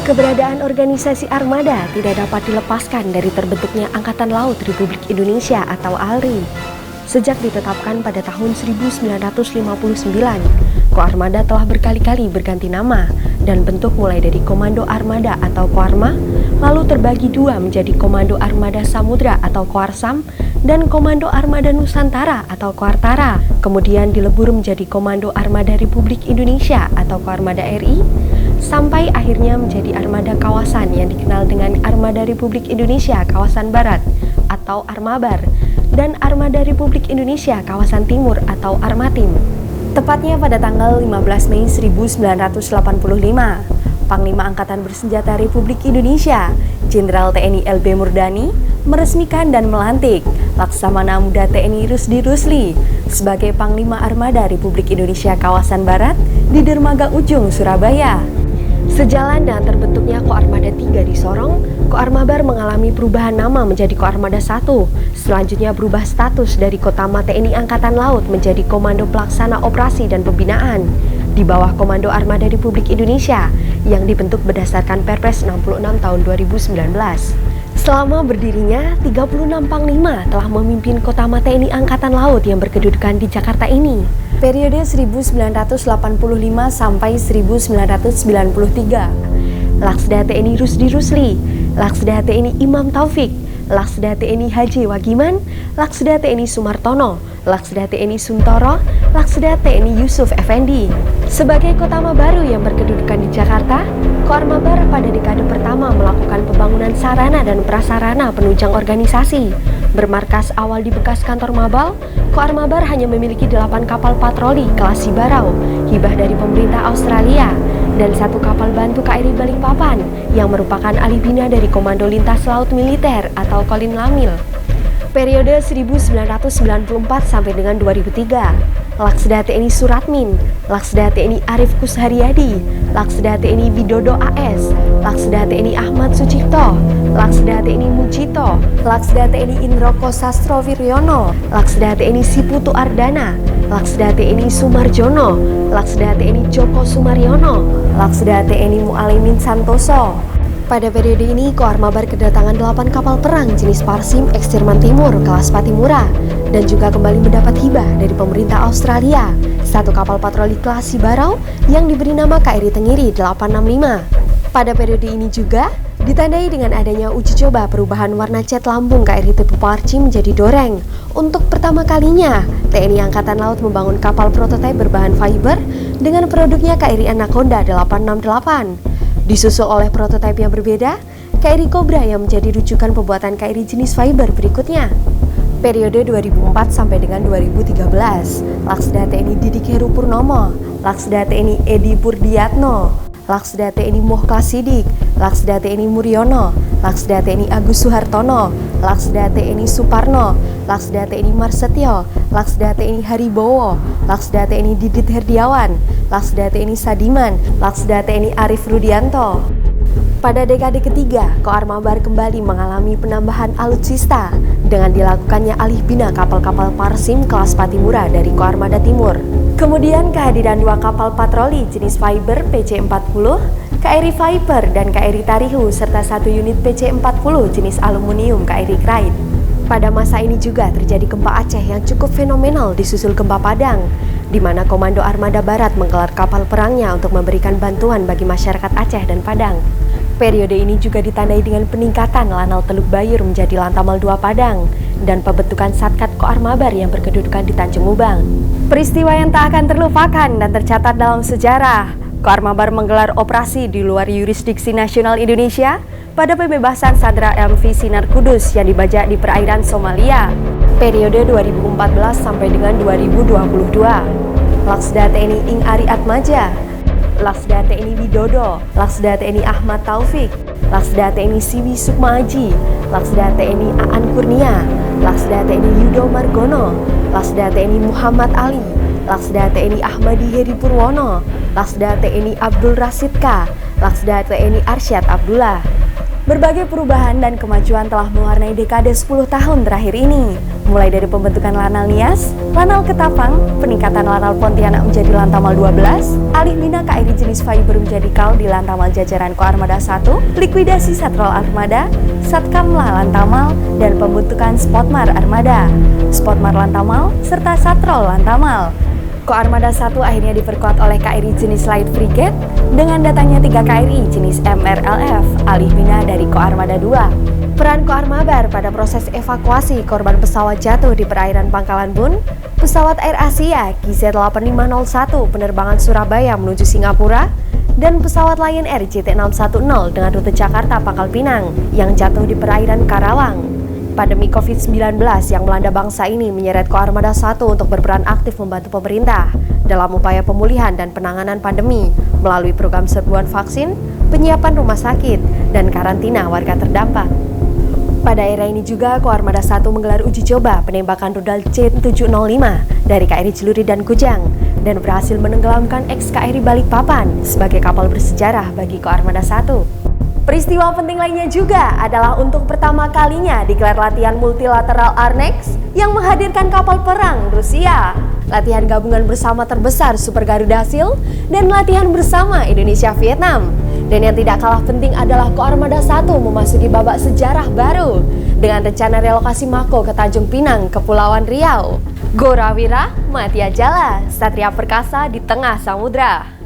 Keberadaan organisasi armada tidak dapat dilepaskan dari terbentuknya Angkatan Laut Republik Indonesia atau ALRI. Sejak ditetapkan pada tahun 1959, Koarmada telah berkali-kali berganti nama dan bentuk mulai dari Komando Armada atau Koarma, lalu terbagi dua menjadi Komando Armada Samudra atau Koarsam dan Komando Armada Nusantara atau Koartara, kemudian dilebur menjadi Komando Armada Republik Indonesia atau Koarmada RI, sampai akhirnya menjadi armada kawasan yang dikenal dengan Armada Republik Indonesia Kawasan Barat atau Armabar dan Armada Republik Indonesia Kawasan Timur atau Armatim. Tepatnya pada tanggal 15 Mei 1985, Panglima Angkatan Bersenjata Republik Indonesia, Jenderal TNI LB Murdani, meresmikan dan melantik Laksamana Muda TNI Rusdi Rusli sebagai Panglima Armada Republik Indonesia Kawasan Barat di Dermaga Ujung, Surabaya. Sejalan dengan terbentuknya Koarmada 3 di Sorong, Koarmabar mengalami perubahan nama menjadi Koarmada 1. Selanjutnya berubah status dari Kotama TNI Angkatan Laut menjadi Komando Pelaksana Operasi dan Pembinaan di bawah Komando Armada Republik Indonesia yang dibentuk berdasarkan Perpres 66 tahun 2019. Selama berdirinya, 36 Panglima telah memimpin Kotama TNI Angkatan Laut yang berkedudukan di Jakarta ini. Periode 1985 sampai 1993, Laksda TNI Rusdi Rusli, Laksda TNI Imam Taufik, Laksda TNI Haji Wagiman, Laksda TNI Sumartono, Laksda TNI Suntoro, Laksda TNI Yusuf Effendi. Sebagai Kotama baru yang berkedudukan di Jakarta, Koarmabar pada dekade pertama melakukan pembangunan sarana dan prasarana penunjang organisasi. Bermarkas awal di bekas kantor Mabal, Koarmabar hanya memiliki 8 kapal patroli kelas Sibarau, hibah dari pemerintah Australia, dan 1 kapal bantu KRI Balikpapan yang merupakan alih bina dari Komando Lintas Laut Militer atau Kolin Lamil. Periode 1994 sampai dengan 2003, Laksda TNI Suratmin, Laksda TNI Arif Kusharyadi, Laksda TNI Widodo AS, Laksda TNI Ahmad Sucipto, Laksda TNI Mujito, Laksda TNI Indroko Sastro Wiryono, Laksda TNI Siputu Ardana, Laksda TNI Sumarjono, Laksda TNI Joko Sumaryono, Laksda TNI Mualimin Santoso. Pada periode ini, Koarmabar kedatangan 8 kapal perang jenis Parsim Ekstreman Timur kelas Patimura dan juga kembali mendapat hibah dari pemerintah Australia, 1 kapal patroli kelas Sibarau yang diberi nama KRI Tengiri 865. Pada periode ini juga ditandai dengan adanya uji coba perubahan warna cat lambung KRI tipe Parsim menjadi doreng. Untuk pertama kalinya, TNI Angkatan Laut membangun kapal prototipe berbahan fiber dengan produknya KRI Anaconda 868. Disusul oleh prototipe yang berbeda, KRI Cobra yang menjadi rujukan pembuatan KRI jenis fiber berikutnya. Periode 2004 sampai dengan 2013, Laksda TNI Didik Heru Purnomo, Laksda TNI Edi Purdiatno, Laksda TNI Mohkas Sidik, Laksda TNI Muryono, Laksda TNI Agus Suhartono, Laksda TNI Suparno, Laksda TNI Marsetio, Laksda TNI Haribowo, Laksda TNI Didit Herdiawan, Laksda TNI Sadiman, Laksda TNI Arif Rudianto. Pada dekade ketiga, Koarmabar kembali mengalami penambahan alutsista dengan dilakukannya alih bina kapal-kapal Parsim kelas Patimura dari Koarmada Timur. Kemudian kehadiran 2 kapal patroli jenis fiber PC-40, KRI Viper dan KRI Tarihu serta 1 unit PC-40 jenis aluminium KRI Krait. Pada masa ini juga terjadi gempa Aceh yang cukup fenomenal disusul gempa Padang, di mana Komando Armada Barat menggelar kapal perangnya untuk memberikan bantuan bagi masyarakat Aceh dan Padang. Periode ini juga ditandai dengan peningkatan Lanal Teluk Bayur menjadi Lantamal 2 Padang dan pembentukan Satkat Koarmabar yang berkedudukan di Tanjung Ubang. Peristiwa yang tak akan terlupakan dan tercatat dalam sejarah, Koarmabar menggelar operasi di luar yurisdiksi nasional Indonesia pada pembebasan sandera MV Sinar Kudus yang dibajak di perairan Somalia. Periode 2014 sampai dengan 2022, Laksda TNI Ing Ari Atmaja, Laksda TNI Widodo, Laksda TNI Ahmad Taufik, Laksda TNI Siwi Sukma Aji, Laksda TNI Aan Kurnia, Laksda TNI Yudo Margono, Laksda TNI Muhammad Ali, Laksda TNI Ahmadi Heri Purwono, Laksda TNI Abdul Rasidka, Laksda TNI Arsyad Abdullah. Berbagai perubahan dan kemajuan telah mewarnai dekade 10 tahun terakhir ini. Mulai dari pembentukan Lanal Nias, Lanal Ketapang, peningkatan Lanal Pontianak menjadi Lantamal 12, alih bina KRI jenis Fiber menjadi KAL di Lantamal jajaran Koarmada 1, likuidasi Satrol Armada, Satkamla Lantamal, dan pembentukan Spotmar Armada, Spotmar Lantamal, serta Satrol Lantamal. Koarmada 1 akhirnya diperkuat oleh KRI jenis Light Frigate dengan datangnya 3 KRI jenis MRLF, alih bina dari Koarmada 2. Peran Koarmabar pada proses evakuasi korban pesawat jatuh di perairan Pangkalan Bun, pesawat Air Asia KZ8501 penerbangan Surabaya menuju Singapura, dan pesawat Lion Air JT610 dengan rute Jakarta Pangkal Pinang yang jatuh di perairan Karawang. Pandemi COVID-19 yang melanda bangsa ini menyeret Koarmada 1 untuk berperan aktif membantu pemerintah dalam upaya pemulihan dan penanganan pandemi melalui program serbuan vaksin, penyiapan rumah sakit, dan karantina warga terdampak. Pada era ini juga Koarmada 1 menggelar uji coba penembakan rudal C705 dari KRI Celuri dan Kujang dan berhasil menenggelamkan ex-KRI Balikpapan sebagai kapal bersejarah bagi Koarmada 1. Peristiwa penting lainnya juga adalah untuk pertama kalinya digelar latihan multilateral Arnex yang menghadirkan kapal perang Rusia, latihan gabungan bersama terbesar Super Garuda Shield, dan latihan bersama Indonesia Vietnam. Dan yang tidak kalah penting adalah Koarmada 1 memasuki babak sejarah baru dengan rencana relokasi Mako ke Tanjung Pinang, Kepulauan Riau. Gorawira, Matia Jala, Satria Perkasa di tengah samudra.